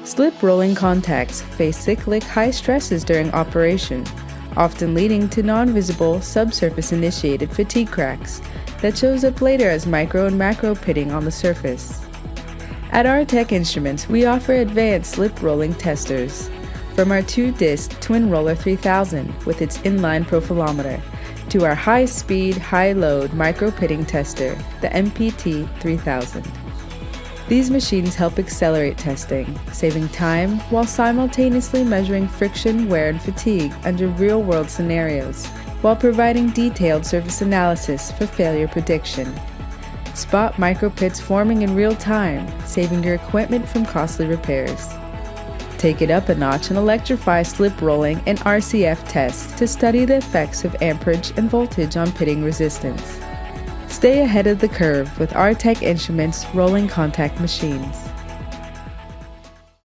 Slip rolling contacts face cyclic high stresses during operation, often leading to non-visible subsurface initiated fatigue cracks that shows up later as micro and macro pitting on the surface. At Artec Instruments, we offer advanced slip rolling testers, from our 2-disc Twin Roller 3000 with its inline profilometer, to our high-speed, high-load micro-pitting tester, the MPT 3000. These machines help accelerate testing, saving time while simultaneously measuring friction, wear, and fatigue under real-world scenarios, while providing detailed surface analysis for failure prediction. Spot micro-pits forming in real time, saving your equipment from costly repairs. Take it up a notch and electrify slip rolling and RCF tests to study the effects of amperage and voltage on pitting resistance. Stay ahead of the curve with Artec Instruments rolling contact machines.